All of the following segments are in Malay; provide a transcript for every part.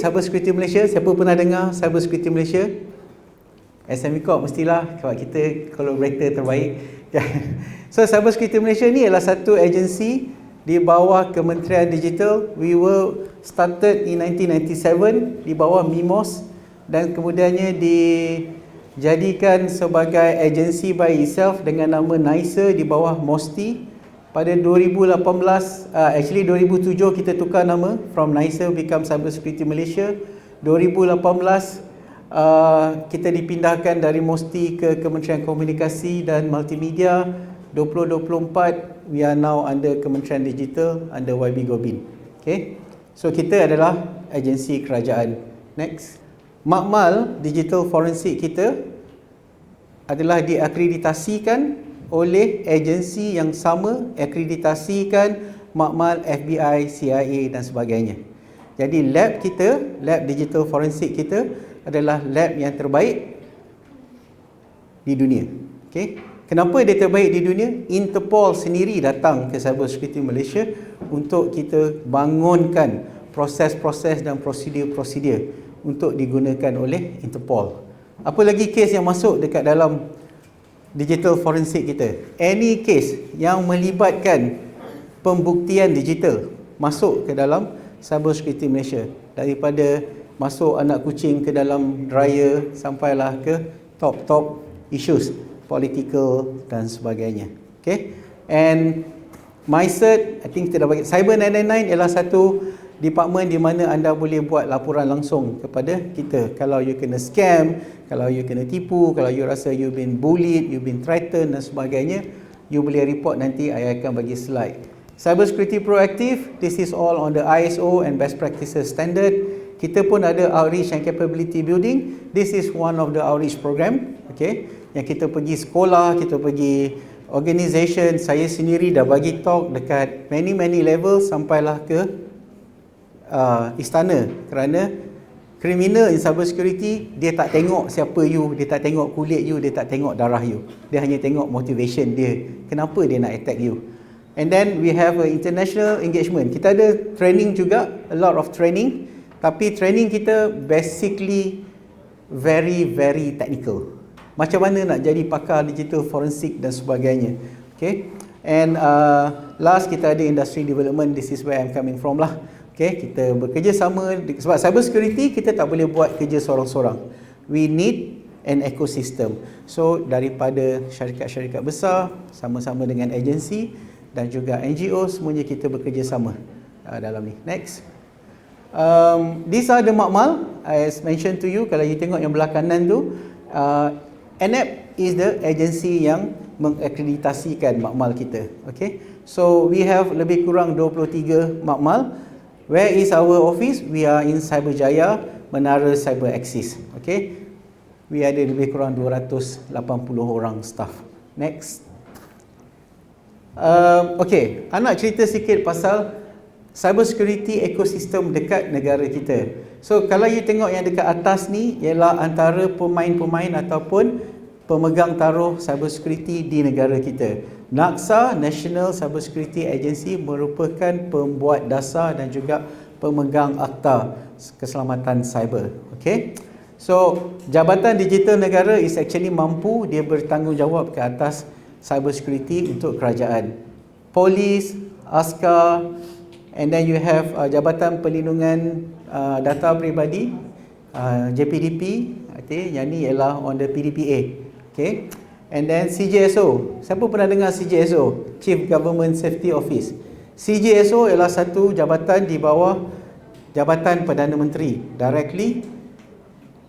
Cyber Security Malaysia. Siapa pernah dengar Cyber Security Malaysia? SME Corp mestilah, sebab kita collaborator terbaik. So Cyber Security Malaysia ni adalah satu agensi di bawah Kementerian Digital. We were started in 1997 di bawah MIMOS dan kemudiannya dijadikan sebagai agensi by itself dengan nama NISA di bawah MOSTI. Pada 2018, actually 2007 kita tukar nama, from NISA become Cyber Security Malaysia. 2018 kita dipindahkan dari MOSTI ke Kementerian Komunikasi dan Multimedia. 2024 we are now under Kementerian Digital under YB Gobin. Okay, so kita adalah agensi kerajaan. Next, Makmal Digital Forensik kita adalah diakreditasikan oleh agensi yang sama, akreditasikan Makmal, FBI, CIA dan sebagainya. Jadi lab kita, lab digital forensik kita adalah lab yang terbaik di dunia. Okay? Kenapa dia terbaik di dunia? Interpol sendiri datang ke Cyber Security Malaysia untuk kita bangunkan proses-proses dan prosedur-prosedur untuk digunakan oleh Interpol. Apa lagi kes yang masuk dekat dalam digital forensik kita? Any case yang melibatkan pembuktian digital masuk ke dalam Cyber Security Malaysia. Daripada masuk anak kucing ke dalam dryer sampailah ke top issues, political dan sebagainya. Okay? And MyCert, I think kita dah bagi. Cyber 999 ialah satu department di mana anda boleh buat laporan langsung kepada kita. Kalau you kena scam, kalau you kena tipu, kalau you rasa you been bullied, you been threatened dan sebagainya, you boleh report, nanti I akan bagi slide. Cyber Security Proactive, this is all on the ISO and best practices standard. Kita pun ada outreach and capability building. This is one of the outreach program, okay, yang kita pergi sekolah, kita pergi organisation. Saya sendiri dah bagi talk dekat many level sampailah ke istana, kerana criminal in cyber security, dia tak tengok siapa you, dia tak tengok kulit you, dia tak tengok darah you, dia hanya tengok motivation dia, kenapa dia nak attack you. And then we have a international engagement. Kita ada training juga, a lot of training, tapi training kita basically very technical. Macam mana nak jadi pakar digital forensik dan sebagainya. Okay, and last kita ada industry development. This is where I'm coming from lah. Okay, kita bekerjasama, sebab cyber security kita tak boleh buat kerja seorang-seorang. We need an ecosystem. So daripada syarikat-syarikat besar sama-sama dengan agensi dan juga NGO, semuanya kita bekerjasama dalam ni. Next, these are the Makmal. As mentioned to you, kalau you tengok yang belah kanan tu, NAP is the agensi yang mengakreditasikan Makmal kita. Okay, so we have lebih kurang 23 Makmal. Where is our office? We are in Cyberjaya, Menara Cyber Axis. Okay, we ada lebih kurang 280 orang staff. Next. Okay, nak cerita sikit pasal cyber security ecosystem dekat negara kita. So kalau you tengok yang dekat atas ni ialah antara pemain-pemain ataupun pemegang taruh cyber security di negara kita. NACSA, National Cyber Security Agency, merupakan pembuat dasar dan juga pemegang Akta Keselamatan Cyber. Okay, so Jabatan Digital Negara is actually mampu, dia bertanggungjawab ke atas cyber security untuk kerajaan. Polis, askar, and then you have Jabatan Perlindungan Data Peribadi, JPDP, okay, yang ni ialah on the PDPA. Okay, and then CJSO. Siapa pernah dengar CJSO? Chief Government Safety Office. CJSO ialah satu jabatan di bawah Jabatan Perdana Menteri. Directly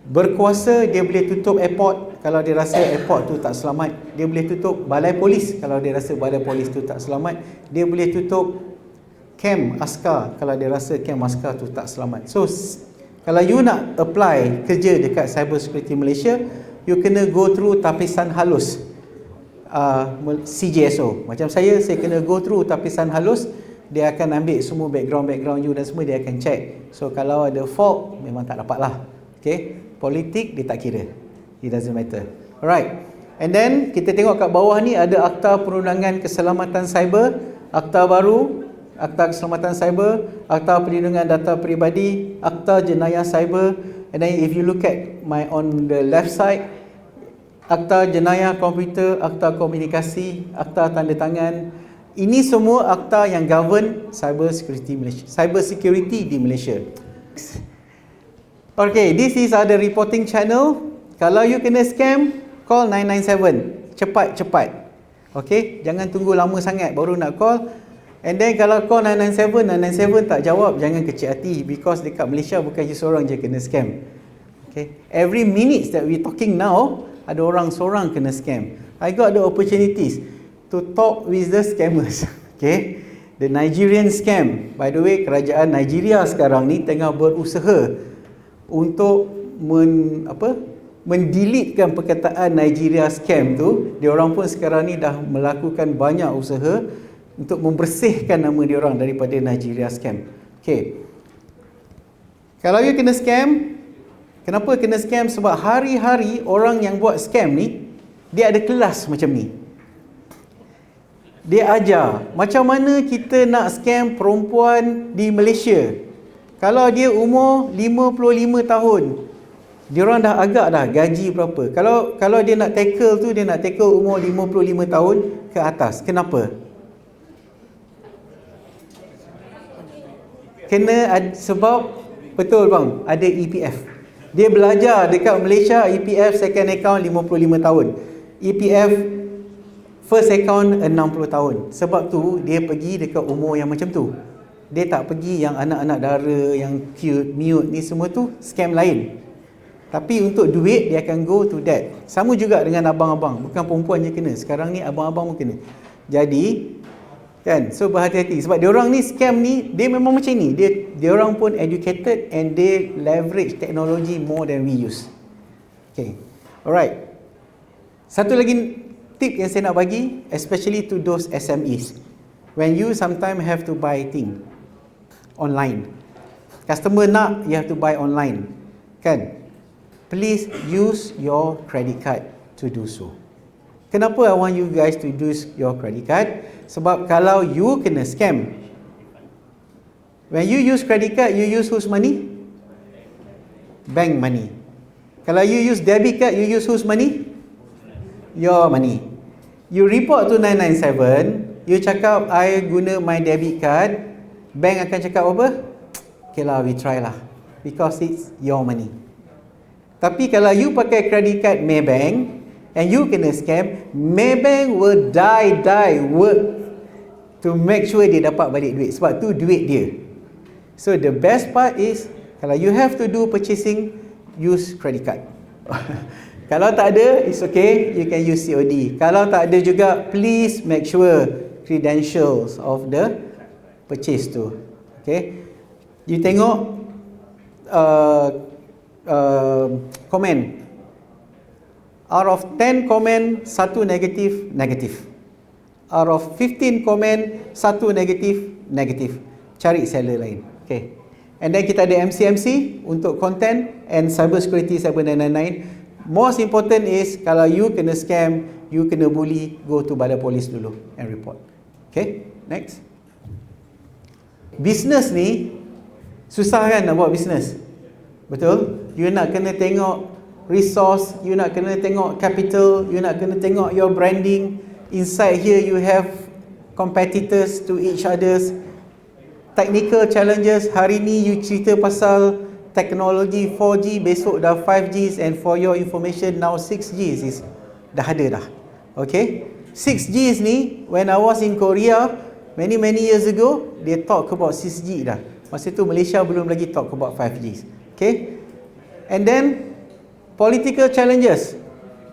berkuasa, dia boleh tutup airport kalau dia rasa airport tu tak selamat. Dia boleh tutup balai polis kalau dia rasa balai polis tu tak selamat. Dia boleh tutup camp askar kalau dia rasa camp askar tu tak selamat. So kalau you nak apply kerja dekat Cyber Security Malaysia, you kena go through tapisan halus CJSO. Macam saya kena go through tapisan halus. Dia akan ambil semua background you dan semua, dia akan check. So kalau ada fault, memang tak dapat lah. Okay, politik dia tak kira, it doesn't matter. Alright, and then kita tengok kat bawah ni ada Akta Perundangan Keselamatan Cyber, akta baru Akta Keselamatan Cyber, Akta Perlindungan Data Peribadi, Akta Jenayah Cyber, and then if you look at on the left side, Akta Jenayah Komputer, Akta Komunikasi, Akta Tanda Tangan. Ini semua akta yang govern cyber security di Malaysia. Okay, this is the reporting channel. Kalau you kena scam, call 997. Cepat-cepat. Okay, jangan tunggu lama sangat baru nak call. And then kalau call 997 tak jawab, jangan kecil hati, because dekat Malaysia bukan je seorang je kena scam. Okay, every minute that we talking now, ada orang seorang kena scam. I got the opportunities to talk with the scammers. Okay, the Nigerian scam. By the way, kerajaan Nigeria sekarang ni tengah berusaha untuk mendeletekan perkataan Nigeria scam tu. Diorang pun sekarang ni dah melakukan banyak usaha untuk membersihkan nama diorang daripada Nigeria scam. Okay, kalau you kena scam, kenapa kena scam? Sebab hari-hari orang yang buat scam ni, dia ada kelas macam ni. Dia ajar macam mana kita nak scam perempuan di Malaysia. Kalau dia umur 55 tahun, diorang dah agak dah gaji berapa. Kalau dia nak tackle tu, dia nak tackle umur 55 tahun ke atas. Kenapa? Sebab betul bang, ada EPF. Dia belajar dekat Malaysia, EPF second account 55 tahun. EPF first account 60 tahun. Sebab tu dia pergi dekat umur yang macam tu. Dia tak pergi yang anak-anak dara, yang cute, mute ni semua tu scam lain. Tapi untuk duit dia akan go to that. Sama juga dengan abang-abang, bukan perempuan je kena. Sekarang ni abang-abang pun kena. Jadi kan, so berhati-hati sebab dia orang ni scam ni dia memang macam ni. Dia orang pun educated and they leverage technology more than we use. Okay. Alright. Satu lagi tip yang saya nak bagi, especially to those SMEs. When you sometimes have to buy thing online. Customer nak, you have to buy online. Kan? Please use your credit card to do so. Kenapa I want you guys to use your credit card? Sebab kalau you kena scam, when you use credit card, you use whose money? Bank money. Kalau you use debit card, you use whose money? Your money. You report to 997, you cakap I guna my debit card, bank akan cakap apa? Okay lah, we try lah, because it's your money. Tapi kalau you pakai credit card Maybank and you kena scam, Maybank will die work to make sure dia dapat balik duit, sebab tu duit dia. So the best part is, kalau you have to do purchasing, use credit card. Kalau tak ada, it's okay, you can use COD. Kalau tak ada juga, please make sure credentials of the purchase tu. Okay, you tengok komen. Out of 10 komen, 1 negatif. Out of 15 komen, 1 negatif. Cari seller lain. Okay. And then kita ada MCMC untuk content and cyber security 799. Most important is, kalau you kena scam, you kena bully, go to balai polis dulu and report. Okay, next. Business ni susah kan nak buat business? Betul? You nak kena tengok resource, you nak kena tengok capital, you nak kena tengok your branding. Inside here you have competitors to each others. Technical challenges. Hari ni you cerita pasal teknologi 4G, besok dah 5G, and for your information now 6G is dah ada dah. Okay, 6G ni when I was in Korea many years ago, they talk about 6G dah. Masa tu Malaysia belum lagi talk about 5G. Okay, and then political challenges.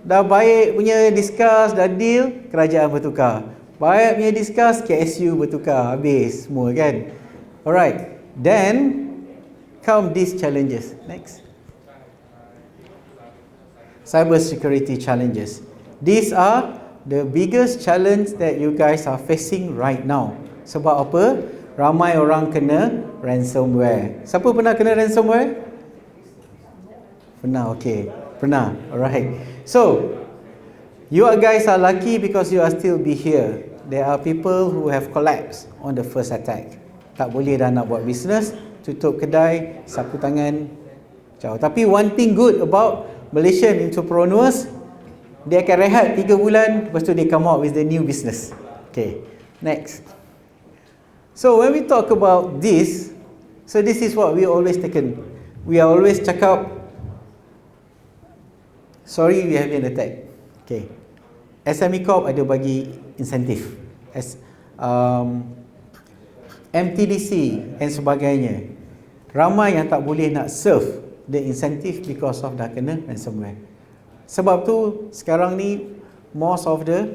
Dah baik punya discuss, dah deal, kerajaan bertukar. Baik punya discuss, KSU bertukar, habis semua kan. Alright, then come these challenges. Next. Cyber security challenges. These are the biggest challenge that you guys are facing right now. Sebab apa? Ramai orang kena ransomware. Siapa pernah kena ransomware? Pernah, okay. Pernah, alright. So, you guys are lucky because you are still be here. there are people who have collapsed on the first attack. Tak boleh dah nak buat business, tutup kedai, sapu tangan, jauh. Tapi one thing good about Malaysian entrepreneurs, dia akan rehat 3 bulan, lepas tu dia come out with the new business. Okay, next. So when we talk about this, so this is what we always taken. We are always cakap, sorry we have been attacked. Okay, SME Corp ada bagi insentif, MTDC dan sebagainya. Ramai yang tak boleh nak serve the incentive because of dah kena ransomware. Sebab tu sekarang ni most of the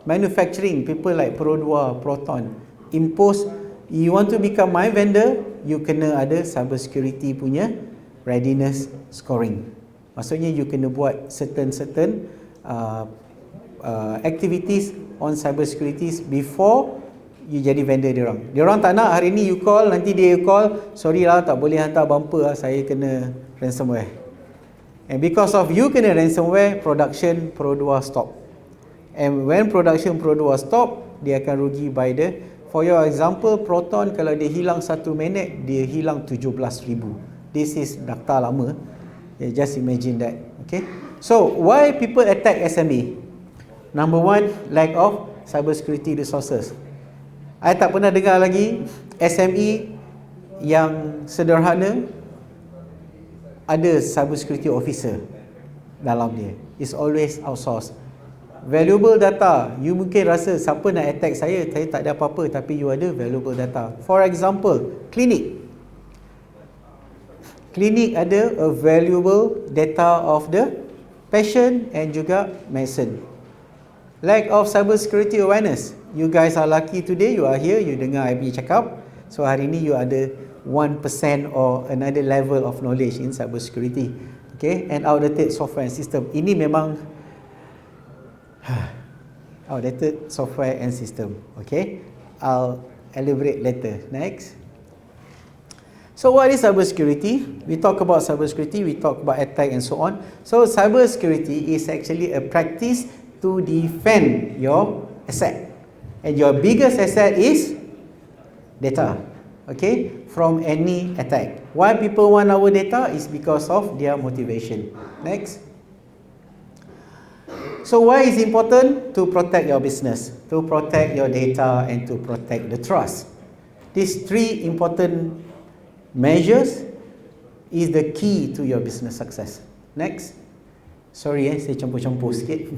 manufacturing people like Pro2, Proton impose, you want to become my vendor, you kena ada cyber security punya readiness scoring. Maksudnya you kena buat certain activities on cyber security before you jadi vendor dia orang. Dia orang tak nak hari ni you call, nanti dia call, sorry lah tak boleh hantar bumper lah, saya kena ransomware. And because of you kena ransomware, production Pro2 stop. And when production Pro2 stop, dia akan rugi by the, for your example, Proton kalau dia hilang 1 minit, dia hilang 17,000. This is data lama. Just imagine that. Okay. So why people attack SME? Number one, lack of cyber security resources. I tak pernah dengar lagi SME yang sederhana ada cyber security officer dalam dia. It's always outsourced. Valuable data, you mungkin rasa siapa nak attack saya tak ada apa-apa, tapi you ada valuable data. For example, klinik ada a valuable data of the patient and juga medicine. Lack of cyber security awareness. You guys are lucky today, you are here, you dengar I punya cakap. So hari ni you ada 1% or another level of knowledge in cyber security. Okay, and outdated software and system. Ini memang outdated software and system. Okay, I'll elaborate later. Next. So what is cyber security? We talk about cyber security, we talk about attack and so on. So cyber security is actually a practice to defend your asset. And your biggest asset is data. Okay, from any attack. Why people want our data is because of their motivation. Next. So why is it important to protect your business, to protect your data and to protect the trust? These 3 important measures is the key to your business success. Next. Sorry saya campur-campur sikit.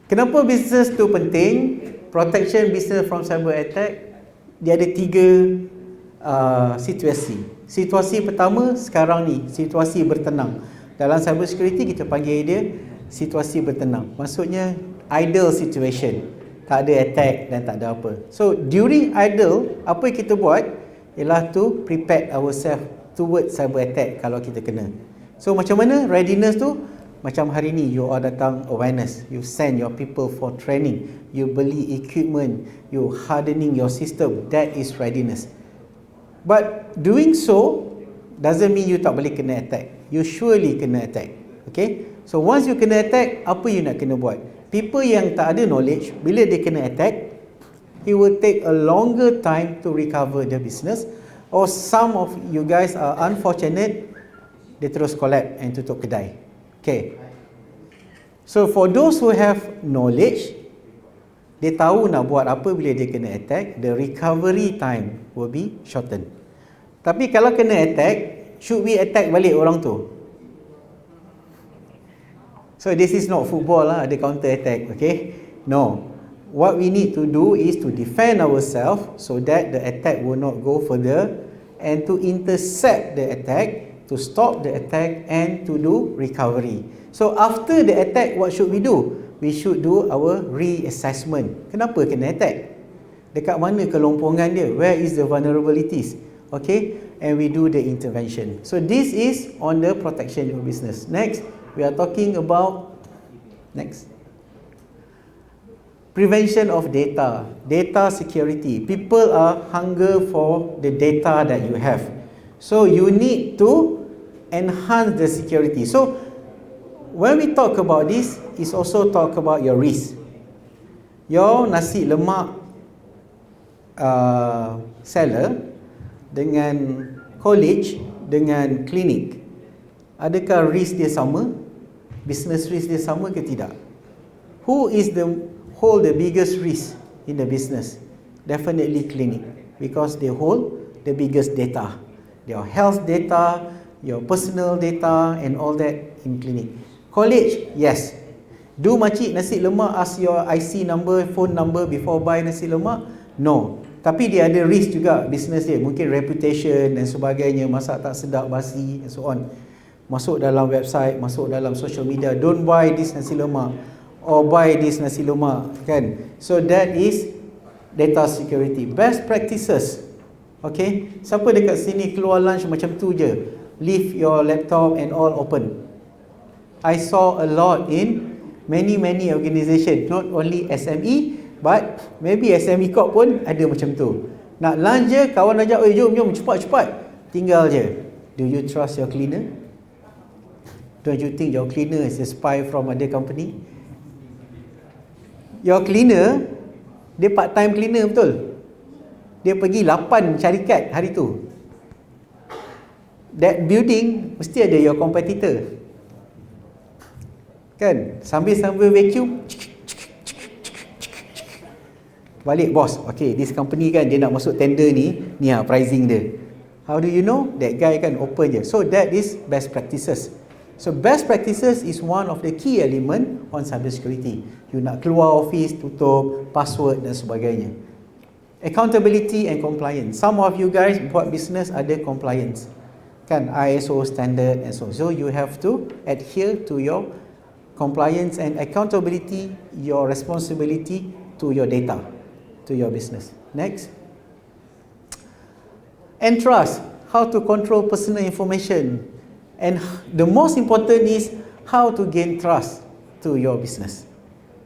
Kenapa business tu penting? Protection business from cyber attack, dia ada 3 situasi. Situasi pertama sekarang ni, situasi bertenang. Dalam cyber security kita panggil dia situasi bertenang. Maksudnya idle situation. Tak ada attack dan tak ada apa. So during idle, apa yang kita buat ialah to prepare ourselves towards cyber attack kalau kita kena. So macam mana readiness tu? Macam hari ni you are datang awareness, you send your people for training, you beli equipment, you hardening your system. That is readiness. But doing so doesn't mean you tak boleh kena attack. You surely kena attack. Okay? So once you kena attack, apa you nak kena buat? People yang tak ada knowledge, bila dia kena attack, it will take a longer time to recover the business. Or some of you guys are unfortunate, dia terus collapse and tutup kedai. Okay. So for those who have knowledge, dia tahu nak buat apa bila dia kena attack, the recovery time will be shortened. Tapi kalau kena attack, should we attack balik orang tu? So this is not football lah, ada counter attack, okay? No. What we need to do is to defend ourselves so that the attack will not go further, and to intercept the attack, to stop the attack and to do recovery. So after the attack, what should we do? We should do our reassessment. Kenapa kena attack? Dekat mana kelompongan dia? Where is the vulnerabilities? Okay, and we do the intervention. So this is on the protection of business. Next, we are talking about prevention of data, data security. People are hunger for the data that you have. So you need to enhance the security. So when we talk about this, it's also talk about your risk. your nasi lemak seller dengan college dengan klinik, adakah risk dia sama? Business risk dia sama ke tidak? Who is hold the biggest risk in the business? Definitely clinic, because they hold the biggest data, your health data, your personal data and all that in clinic. College, yes. Do makcik nasi lemak ask your IC number, phone number before buy nasi lemak? No. Tapi dia ada risk juga business dia, mungkin reputation dan sebagainya, masak tak sedap, basi and so on. Masuk dalam website, masuk dalam social media, don't buy this nasi lemak or buy this nasi lemak, kan? So that is data security. Best practices. Okay, siapa dekat sini keluar lunch macam tu je, leave your laptop and all open? I saw a lot in many organisation, not only SME but maybe SME Corp pun ada macam tu. Nak lunch je, kawan ajak, oi jom cepat, tinggal je. Do you trust your cleaner? Don't you think your cleaner is a spy from other company? Your cleaner, dia part time cleaner betul. Dia pergi 8 syarikat hari tu. That building mesti ada your competitor, kan? Sambil vacuum, balik bos, okay, this company kan dia nak masuk tender ni pricing dia. How do you know? That guy kan open je. So that is best practices. So best practices is one of the key element on cyber security. You nak keluar office, tutup password dan sebagainya. Accountability and compliance. Some of you guys buat business ada compliance, kan, ISO standard and so. So you have to adhere to your compliance and accountability, your responsibility to your data, to your business. Next. And trust. How to control personal information. And the most important is how to gain trust to your business,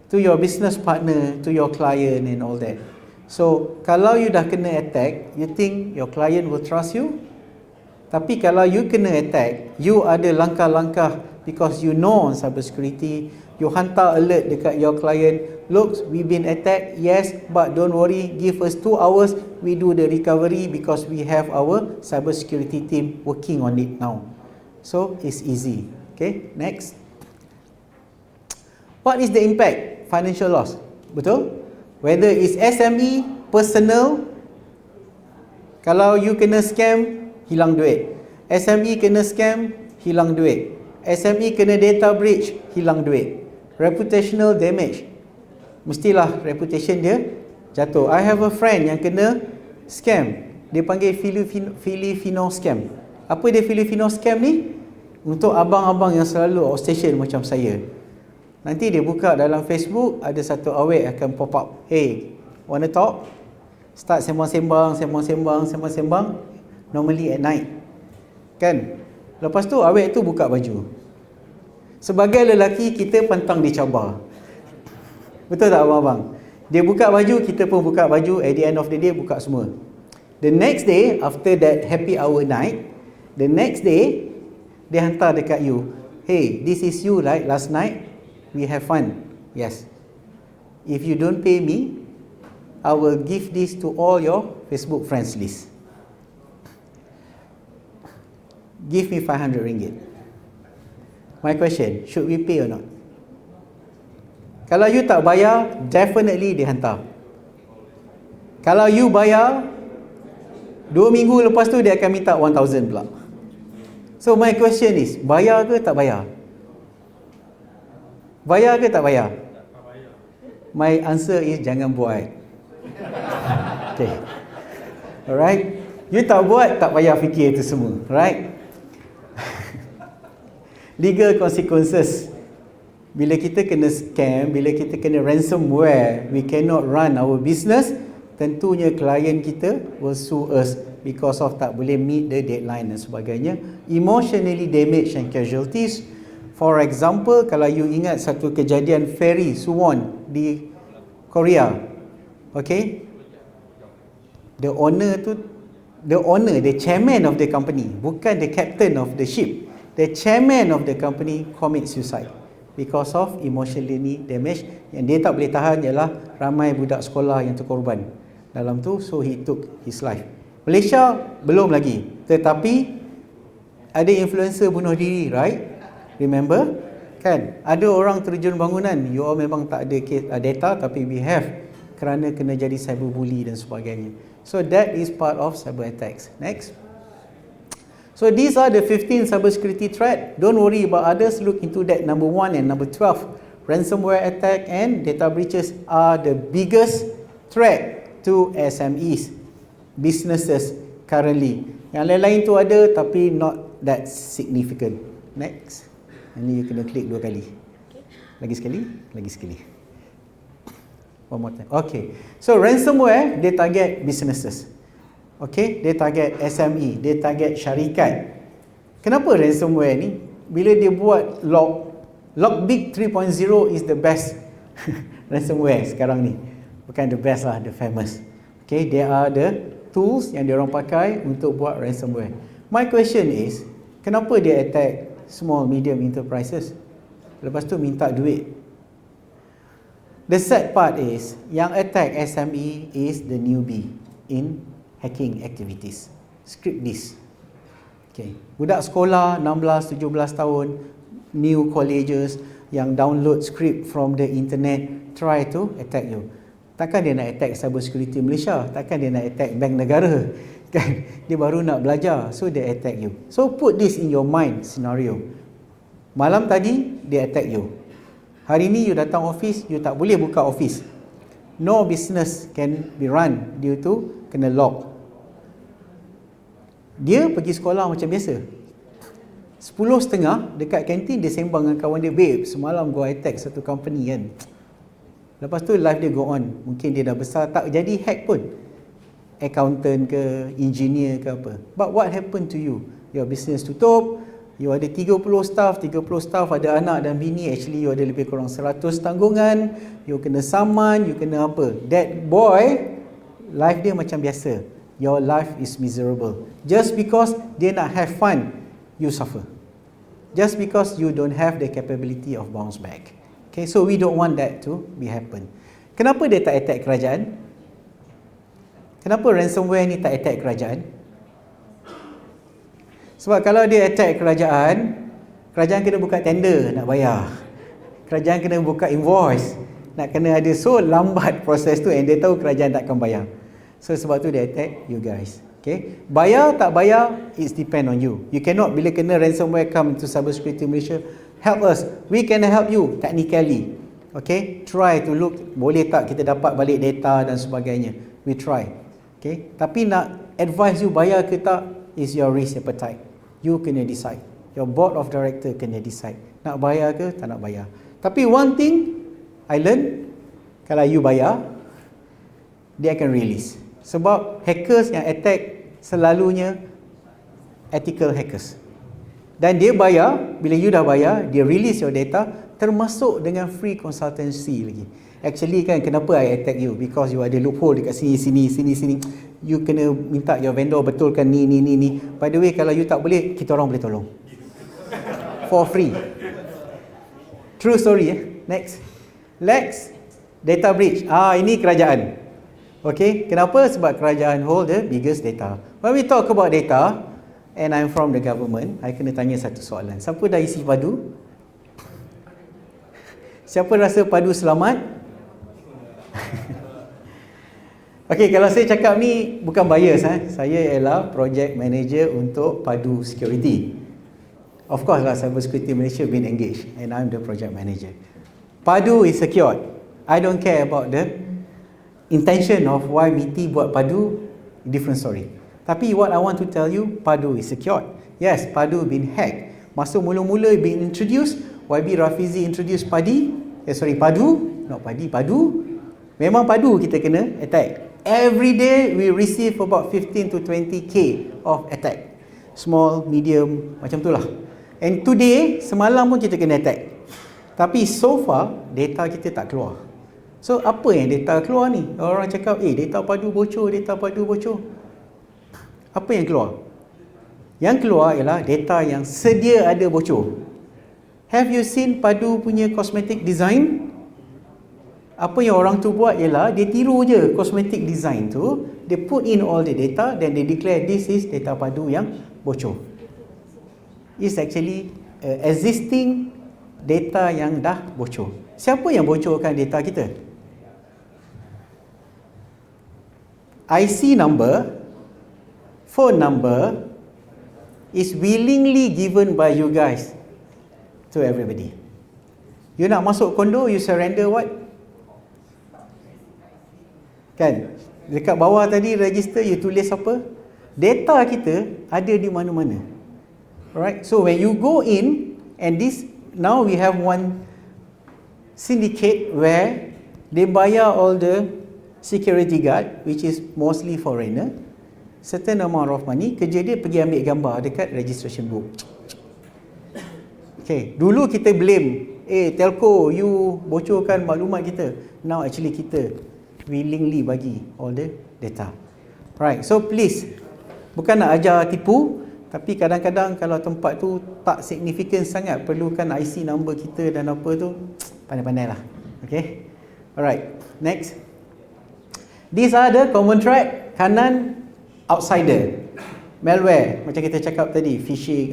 to your business partner, to your client and all that. So kalau you dah kena attack, you think your client will trust you? Tapi kalau you kena attack, you ada langkah-langkah, because you know on cyber security, you hantar alert dekat your client, look, we've been attacked, yes, but don't worry, give us 2 hours, we do the recovery because we have our cyber security team working on it now. So it's easy. Okay, next. What is the impact? Financial loss. Betul? Whether it's SME, personal, kalau you kena scam, hilang duit. SME kena scam, hilang duit. SME kena data breach, hilang duit. Reputational damage, mestilah reputation dia jatuh. I have a friend yang kena scam. Dia panggil Filipino scam. Apa dia Filipino scam ni? Untuk abang-abang yang selalu outstation macam saya. Nanti dia buka dalam Facebook, ada satu awet akan pop up. Hey, wanna talk? Start sembang-sembang. Normally at night, kan? Lepas tu awet tu buka baju. Sebagai lelaki, kita pantang dicabar. Betul tak abang-abang? Dia buka baju, kita pun buka baju. At the end of the day, buka semua. The next day, after that happy hour night, the next day, dia hantar dekat you, hey, this is you right, last night we have fun. Yes. If you don't pay me, I will give this to all your Facebook friends list. Give me 500 ringgit. My question, should we pay or not? Kalau you tak bayar, definitely dia hantar. Kalau you bayar, 2 minggu lepas tu dia akan minta 1,000 pula. So my question is, bayar ke tak bayar? Bayar ke tak bayar? My answer is jangan buat. Okay. Alright. You tak buat, tak payah fikir itu semua. Right? Legal consequences. Bila kita kena scam, bila kita kena ransomware, we cannot run our business, tentunya klien kita will sue us because of tak boleh meet the deadline dan sebagainya. Emotionally damage and casualties. For example, kalau you ingat satu kejadian ferry Suwon di Korea. Okay? The chairman of the company, bukan the captain of the ship. The chairman of the company commit suicide. because of emotionally damage. Yang dia tak boleh tahan ialah ramai budak sekolah yang terkorban dalam tu, so he took his life. Malaysia belum lagi, tetapi ada influencer bunuh diri, right? Remember? Kan? Ada orang terjun bangunan, you all memang tak ada data, tapi we have, kerana kena jadi cyberbully dan sebagainya. So that is part of cyber attacks. Next. So these are the 15 cybersecurity threat. Don't worry about others, look into that. Number 1 and number 12. Ransomware attack and data breaches are the biggest threat to SMEs, businesses currently. Yang lain-lain tu ada, tapi not that significant. Next. Ini you kena klik 2 kali. Lagi sekali, lagi sekali. One more time. Okay. So ransomware, they target businesses. Okay, they target SME, they target syarikat. Kenapa ransomware ni? Bila dia buat Lockbit 3.0 is the best ransomware sekarang ni. Bukan the best lah, the famous. Okay, they are the tools yang diorang pakai untuk buat ransomware. My question is, kenapa dia attack small, medium enterprises? Lepas tu minta duit. The sad part is, yang attack SME is the newbie in hacking activities. Script this. Okay. Budak sekolah 16, 17 tahun, new colleges yang download script from the internet, try to attack you. Takkan dia nak attack cyber security Malaysia, takkan dia nak attack bank negara. Kan? Dia baru nak belajar, so dia attack you. So put this in your mind scenario. Malam tadi dia attack you. Hari ni you datang office, you tak boleh buka office. No business can be run due to kena lock. Dia pergi sekolah macam biasa. 10.30 dekat kantin dia sembang dengan kawan dia, babe, semalam gua attack satu company kan. Lepas tu life dia go on. Mungkin dia dah besar, tak jadi hack pun. Accountant ke, engineer ke apa. But what happened to you? Your business tutup, you ada 30 staff ada anak dan bini, actually you ada lebih kurang 100 tanggungan, you kena saman, you kena apa. That boy, life dia macam biasa. Your life is miserable. Just because dia nak have fun, you suffer. Just because you don't have the capability of bounce back. Okay, so we don't want that to be happen. Kenapa dia tak attack kerajaan? Kenapa ransomware ni tak attack kerajaan? Sebab kalau dia attack kerajaan, kerajaan kena buka tender nak bayar. Kerajaan kena buka invoice, nak kena ada, so lambat proses tu, and dia tahu kerajaan takkan bayar. So sebab tu dia attack you guys. Okay, bayar tak bayar, it's depend on you. You cannot, bila kena ransomware come into cybersecurity Malaysia, help us, we can help you technically. Okay, try to look, boleh tak kita dapat balik data dan sebagainya. We try. Okay, tapi nak advise you bayar ke tak, is your risk appetite. You kena decide. Your board of director kena decide. Nak bayar ke tak nak bayar. Tapi one thing I learn, kalau you bayar, dia akan release. Sebab hackers yang attack selalunya ethical hackers. Dan dia bayar, bila you dah bayar, dia release your data, termasuk dengan free consultancy lagi. Actually kan, kenapa I attack you? Because you ada loophole dekat sini. You kena minta your vendor betulkan ni. By the way, kalau you tak boleh, kita orang boleh tolong. For free. True story. Next. Data breach. Ini kerajaan. Okay, kenapa? Sebab kerajaan hold the biggest data. When we talk about data, and I'm from the government, I kena tanya satu soalan. Siapa dah isi padu? Siapa rasa padu selamat? Okay, kalau saya cakap ni bukan bias, saya ialah project manager untuk Padu Security. Of course lah, Cyber Security Malaysia been engaged and I'm the project manager. Padu is secured. I don't care about the intention of why MITI buat Padu, different story. Tapi what I want to tell you, Padu is secured. Yes, Padu been hacked. Masa mula-mula been introduced, YB Rafizi introduce Padu. Memang Padu kita kena attack. Every day we receive about 15 to 20k of attack. Small, medium, macam tu lah. And today, semalam pun kita kena attack. Tapi so far, data kita tak keluar. So apa yang data keluar ni? Orang cakap, data Padu bocor. Apa yang keluar? Yang keluar ialah data yang sedia ada bocor. Have you seen Padu punya cosmetic design? Apa yang orang tu buat ialah dia tiru je cosmetic design tu, they put in all the data, then they declare this is data Padu yang bocor. It's actually existing data yang dah bocor. Siapa yang bocorkan data kita? IC number, phone number is willingly given by you guys to everybody. You nak masuk kondo, you surrender what? Kan? Dekat bawah tadi register, you tulis apa? Data kita ada di mana-mana. Alright? So when you go in, and this, now we have one syndicate where they bayar all the security guard, which is mostly foreigner, certain amount of money, kerja dia pergi ambil gambar dekat registration book. Okay, dulu kita blame, telco, you bocorkan maklumat kita. Now actually kita willingly bagi all the data. Right, so please, bukan nak ajar tipu, tapi kadang-kadang kalau tempat tu tak signifikan sangat, perlukan IC number kita dan apa tu, pandai-pandai lah. Okay, alright, next. These are the common threat. Kanan, outsider, malware, macam kita cakap tadi, phishing,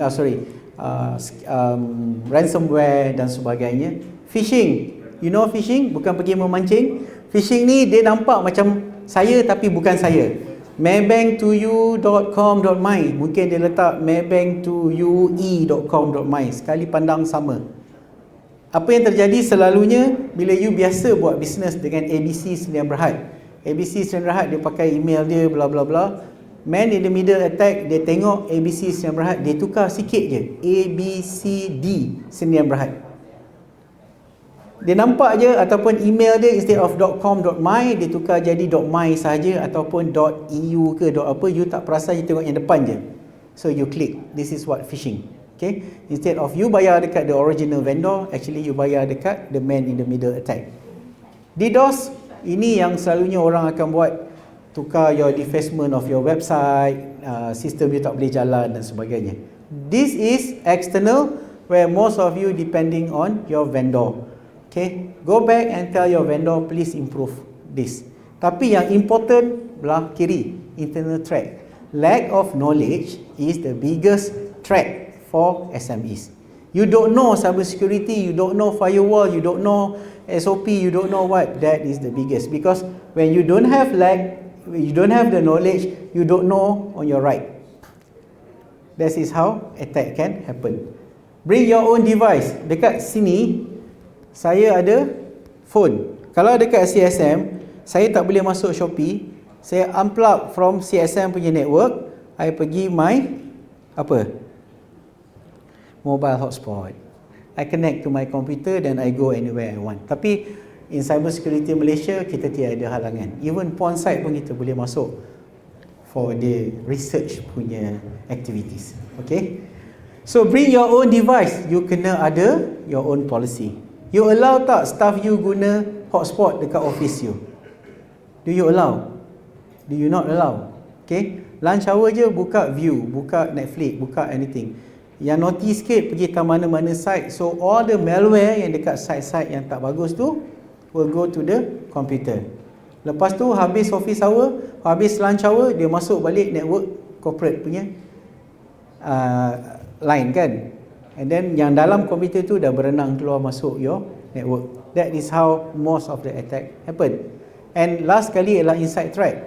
ransomware dan sebagainya. Phishing, you know phishing, bukan pergi memancing. Phishing ni dia nampak macam saya tapi bukan saya. maybanktoyou.com.my, mungkin dia letak maybanktoyou.com.my, sekali pandang sama. Apa yang terjadi selalunya bila you biasa buat bisnes dengan ABC Sdn Bhd, ABC Sdn Bhd dia pakai email dia bla bla bla, man in the middle attack, dia tengok ABC Sdn Bhd, dia tukar sikit je ABCD Sdn Bhd, dia nampak je, ataupun email dia instead of .com.my dia tukar jadi .my saja, ataupun .eu ke apa, you tak perasan, you tengok yang depan je, so you click. This is what phishing. Okay, instead of you bayar dekat the original vendor, actually you bayar dekat the man in the middle attack. DDoS, ini yang selalunya orang akan buat, tukar your defacement of your website, sistem you tak boleh jalan dan sebagainya. This is external, where most of you depending on your vendor. Okay, go back and tell your vendor, please improve this. Tapi yang important belah kiri, internal threat. Lack of knowledge is the biggest threat for SMEs. You don't know cyber security, you don't know firewall, you don't know SOP, you don't know what, that is the biggest. Because when you don't have you don't have the knowledge, you don't know on your right. That is how attack can happen. Bring your own device. Dekat sini saya ada phone. Kalau dekat CSM, saya tak boleh masuk Shopee. Saya unplug from CSM punya network. I pergi my mobile hotspot. I connect to my computer, then I go anywhere I want. Tapi in cyber security Malaysia, kita tiada halangan. Even porn site pun kita boleh masuk for the research punya activities. Okay. So bring your own device. You kena ada your own policy. You allow tak staff you guna hotspot dekat office you? Do you allow? Do you not allow? Okay, lunch hour je buka view, buka Netflix, buka anything. Yang naughty sikit pergi ke mana-mana site, so all the malware yang dekat site-site yang tak bagus tu will go to the computer. Lepas tu habis office hour, habis lunch hour, dia masuk balik network corporate punya line kan. And then yang dalam komputer tu dah berenang keluar masuk your network. That is how most of the attack happen. And last kali ialah inside threat.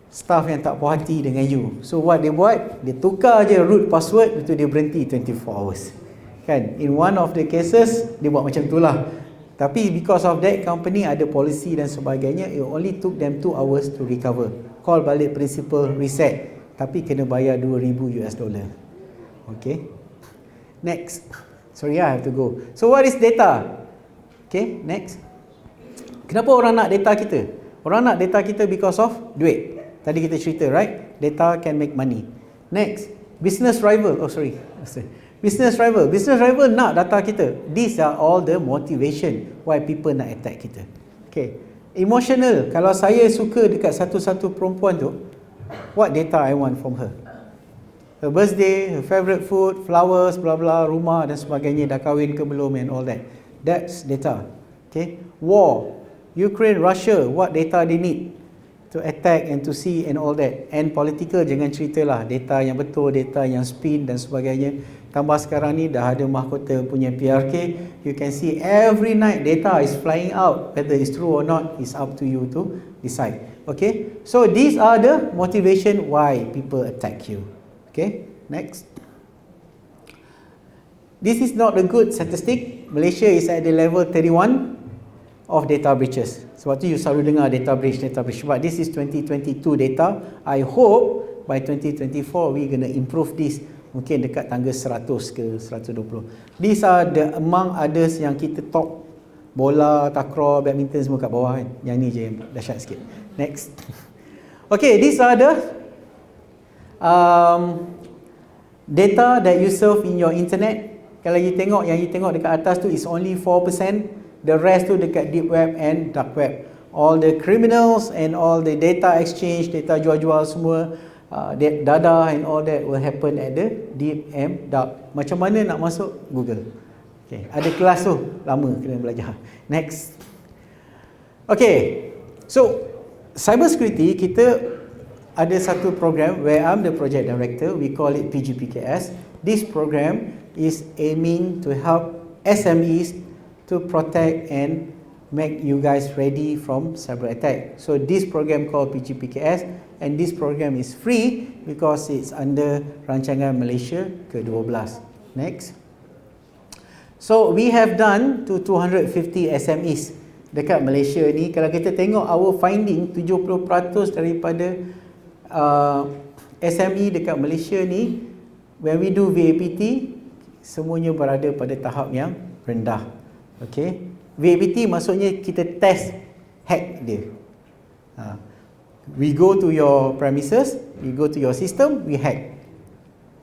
Staff yang tak puas hati dengan you. So what dia buat? Dia tukar je root password, itu dia berhenti 24 hours. Kan? In one of the cases, dia buat macam tu lah. Tapi because of that, company ada policy dan sebagainya, it only took them 2 hours to recover. Call balik principal, reset. Tapi kena bayar $2,000. Okay. Next. Sorry, I have to go. So what is data? Okay, next. Kenapa orang nak data kita? Orang nak data kita because of duit. Tadi kita cerita, right? Data can make money. Next, business rival. Business rival. Business rival nak data kita. These are all the motivation why people nak attack kita. Okay. Emotional. Kalau saya suka dekat satu-satu perempuan tu, what data I want from her? her birthday, her favorite food, flowers, bla bla, rumah dan sebagainya, dah kahwin ke belum and all that. That's data. Okay. War, Ukraine, Russia, what data they need to attack and to see and all that. And political, jangan ceritalah, data yang betul, data yang spin dan sebagainya. Tambah sekarang ni dah ada mahkota punya PRK, you can see every night data is flying out, whether it's true or not is up to you to decide. Okay, so these are the motivation why people attack you. Okay, next. This is not a good statistic. Malaysia is at the level 31 of data breaches. Sebab tu you selalu dengar data breach. But this is 2022 data. I hope by 2024 we gonna improve this. Mungkin dekat tangga 100 ke 120. These are the among others yang kita top. Bola, takraw, badminton semua kat bawah kan. Yang ni je yang dahsyat sikit. Next. Okay, these are the data that you serve in your internet. Kalau you tengok, yang you tengok dekat atas tu is only 4%. The rest tu dekat deep web and dark web. All the criminals and all the data exchange, data jual-jual semua, data and all that will happen at the deep and dark. Macam mana nak masuk? Google. Okay, ada kelas tu, lama kena belajar. Next. Okay, so cyber security kita ada satu program where I'm the project director. We call it PGPKS. This program is aiming to help SMEs to protect and make you guys ready from cyber attack. So this program called PGPKS, and this program is free because it's under Rancangan Malaysia ke-12. Next. So we have done to 250 SMEs dekat Malaysia ni. Kalau kita tengok our finding, 70% daripada SME dekat Malaysia ni, when we do VAPT, semuanya berada pada tahap yang rendah. Okay, VAPT maksudnya kita test hack dia. We go to your premises, we go to your system, we hack.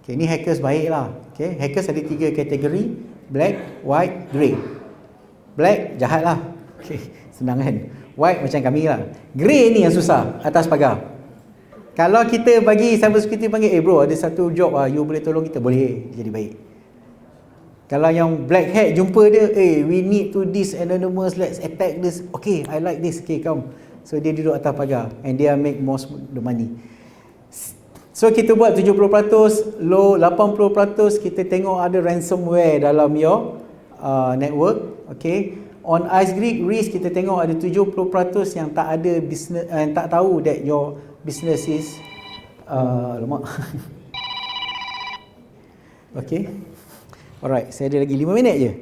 Okay, ni hackers baik lah. Okay, hackers ada 3 kategori: black, white, grey. Black jahat lah. Okay, senang kan. White macam kami lah. Grey ni yang susah, atas pagar. Kalau kita bagi cyber security panggil, bro ada satu job you boleh tolong kita, boleh, jadi baik. Kalau yang black hat jumpa dia, we need to this anonymous, let's attack this. Okay, I like this. Okay, come. So dia duduk atas pagar and dia make most the money. So kita buat 70%, low 80%, kita tengok ada ransomware dalam your network. Okay. On Ice Greek risk kita tengok ada 70% yang tak ada business, tak tahu that your business is lemak. Okay. Alright, saya ada lagi 5 minit je.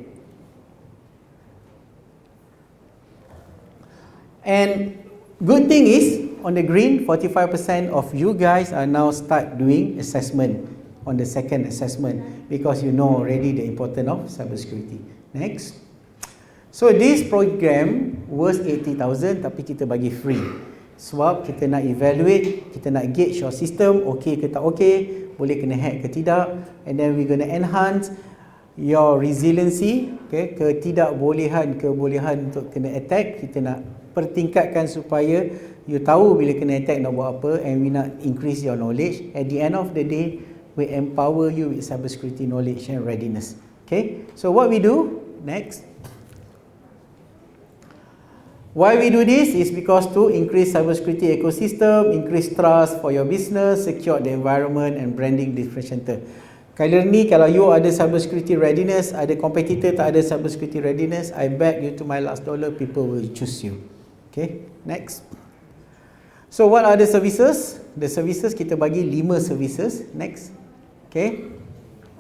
And good thing is, on the green, 45% of you guys are now start doing assessment on the second assessment because you know already the importance of cybersecurity. Next. So this program worth 80,000 tapi kita bagi free. Sebab kita nak evaluate, kita nak gauge your system, okay ke tak okay, boleh kena hack ke tidak, and then we gonna enhance your resiliency, okay, ketidakbolehan untuk kena attack, kita nak pertingkatkan supaya you tahu bila kena attack nak buat apa, and we nak increase your knowledge. At the end of the day, we empower you with cybersecurity knowledge and readiness. Okay, so what we do next? Why we do this is because to increase cybersecurity ecosystem, increase trust for your business, secure the environment and branding differentiator. Kali ni kalau you ada cybersecurity readiness, ada competitor tak ada cybersecurity readiness, I bet you to my last dollar people will choose you. Okay, next. So what are the services? The services kita bagi 5 services. Next. Okay.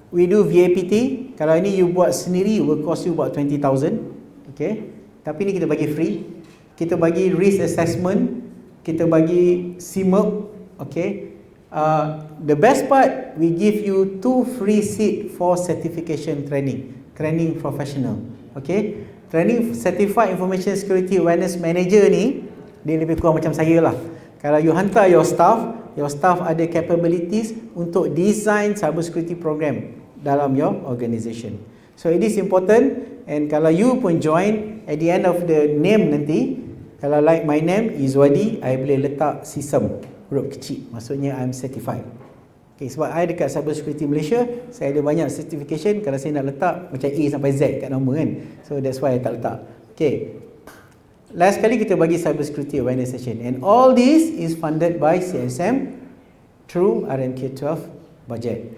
We do VAPT. Kalau ini you buat sendiri will cost you about 20,000. Okay. Tapi ni kita bagi free. Kita bagi risk assessment. Kita bagi CMEP. Okay. The best part, we give you 2 free seat for certification training professional. Okay, training certified information security awareness manager ni, dia lebih kurang macam saya lah. Kalau you hantar your staff ada capabilities untuk design cyber security program dalam your organisation. So it is important, and kalau you pun join, at the end of the name nanti, kalau like my name Izwadi, I boleh letak sistem huruf kecil, maksudnya I'm certified. Okay, sebab I dekat Cyber Security Malaysia, saya ada banyak certification. Kalau saya nak letak macam A sampai Z kat nama kan, so that's why I tak letak. Okay, last kali kita bagi Cyber Security Awareness Session, and all this is funded by CSM through RMK 12 budget.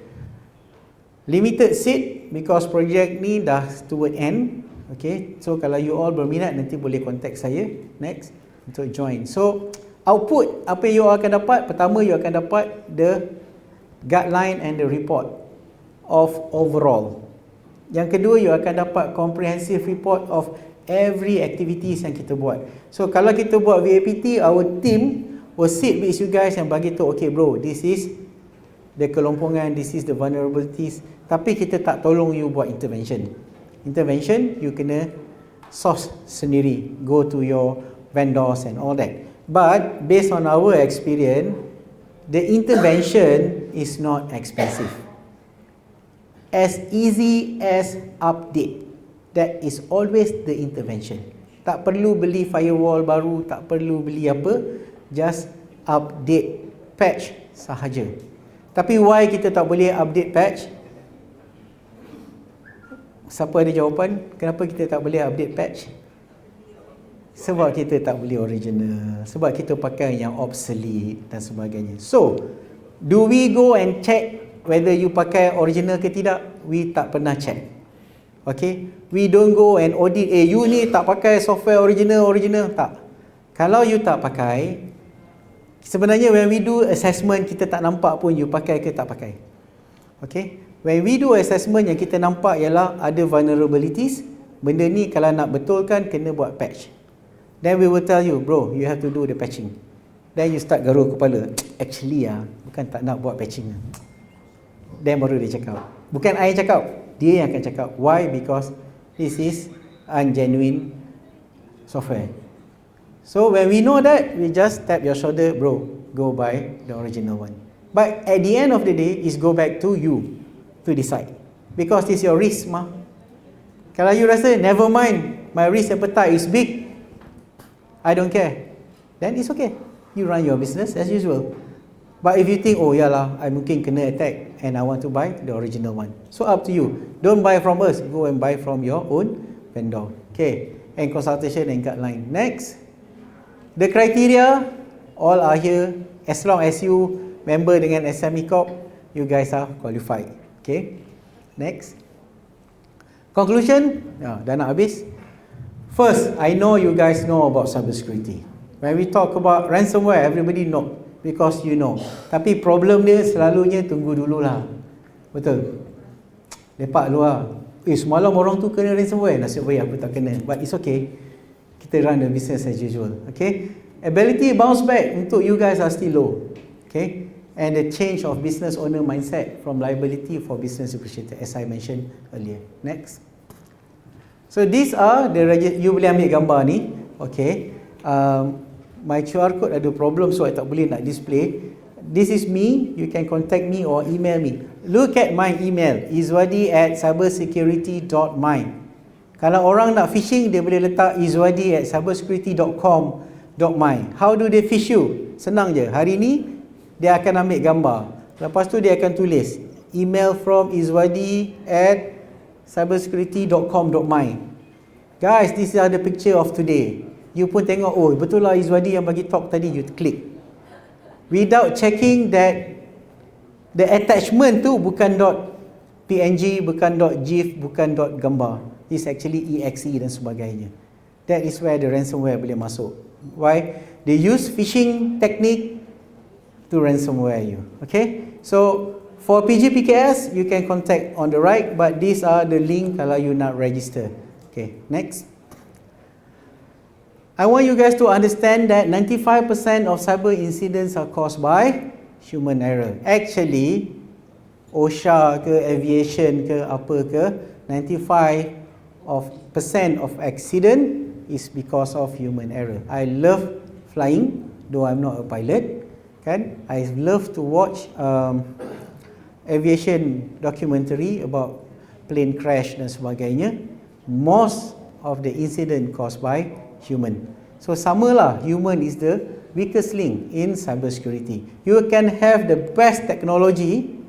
Limited seat because project ni dah toward end. Okay, so kalau you all berminat nanti boleh contact saya next untuk join. So output apa yang you all akan dapat, pertama you akan dapat the guideline and the report of overall. Yang kedua, you akan dapat comprehensive report of every activities yang kita buat. So kalau kita buat VAPT, our team will sit with you guys and bagi tahu, okay bro, this is the kelompongan, this is the vulnerabilities. Tapi kita tak tolong you buat intervention. Intervention, you kena source sendiri, go to your vendors and all that. But based on our experience, the intervention is not expensive. As easy as update. That is always the intervention. Tak perlu beli firewall baru, tak perlu beli apa, just update patch sahaja. Tapi why kita tak boleh update patch? Siapa ada jawapan? Kenapa kita tak boleh update patch? Sebab kita tak beli original, sebab kita pakai yang obsolete dan sebagainya. So, do we go and check whether you pakai original ke tidak? We tak pernah check. Okay, we don't go and audit, you ni tak pakai software original, tak. Kalau you tak pakai, sebenarnya when we do assessment, kita tak nampak pun you pakai ke tak pakai. Okay, when we do assessment, yang kita nampak ialah ada vulnerabilities. Benda ni kalau nak betulkan, kena buat patch. Then we will tell you, bro, you have to do the patching. Then you start garuh kepala, actually bukan tak nak buat patching. Then baru dia cakap, bukan I cakap, dia yang akan cakap. Why? Because this is ungenuine software. So when we know that, we just tap your shoulder, bro, go buy the original one. But at the end of the day, is go back to you to decide. Because this is your risk mah. Kalau you rasa, never mind, my risk appetite is big, I don't care, then it's okay. You run your business as usual. But if you think, oh yalah, I mungkin kena attack and I want to buy the original one, so up to you. Don't buy from us, go and buy from your own vendor. Okay, and consultation and guideline. Next, the criteria all are here. As long as you member dengan SME Corp, you guys are qualified. Okay, next. Conclusion, dah nak habis. First, I know you guys know about cybersecurity. When we talk about ransomware, everybody know because you know. Tapi problem dia selalunya tunggu dululah. Betul? Lepak dulu lah. Semalam orang tu kena ransomware, nasib baik aku tak kena. But it's okay. Kita run the business as usual. Okay? Ability bounce back untuk you guys are still low. Okay? And the change of business owner mindset from liability for business appreciated, as I mentioned earlier. Next. So these are the, you boleh ambil gambar ni. Okay, my QR code ada problem, so I tak boleh nak display. This is me, you can contact me or email me. Look at my email, izwadi@cybersecurity.my. Kalau orang nak phishing, dia boleh letak izwadi@cybersecurity.com.my. How do they phish you? Senang je, hari ni dia akan ambil gambar, lepas tu dia akan tulis email from izwadi@cybersecurity.com.my. Guys, this is the picture of today. You pun tengok, oh betul lah Izwadi yang bagi talk tadi, you klik. Without checking that the attachment tu bukan .png, bukan .gif, bukan .gambar. It's actually exe dan sebagainya. That is where the ransomware boleh masuk. Why? They use phishing technique to ransomware you. Okay? So for PGPKS, you can contact on the right, but these are the link kalau you nak register. Okay, next. I want you guys to understand that 95% of cyber incidents are caused by human error. Actually, OSHA ke, aviation ke, apa ke, 95% of accident is because of human error. I love flying, though I'm not a pilot. Kan? I love to watch aviation documentary about plane crash dan sebagainya. Most of the incident caused by human. So samalah, human is the weakest link in cybersecurity. You can have the best technology,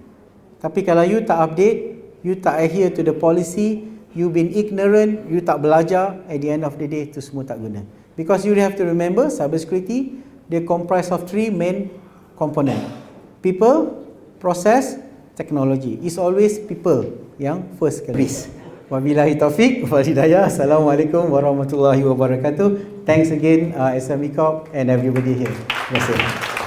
tapi kalau you tak update, you tak adhere to the policy, you been ignorant, you tak belajar, at the end of the day, itu semua tak guna. Because you have to remember, cybersecurity, they comprise of 3 main component. People, process, technology. It's always people yang first kali. Wabillahi taufiq wal hidayah. Assalamualaikum warahmatullahi wabarakatuh. Thanks again SME Corp and everybody here. Terima kasih.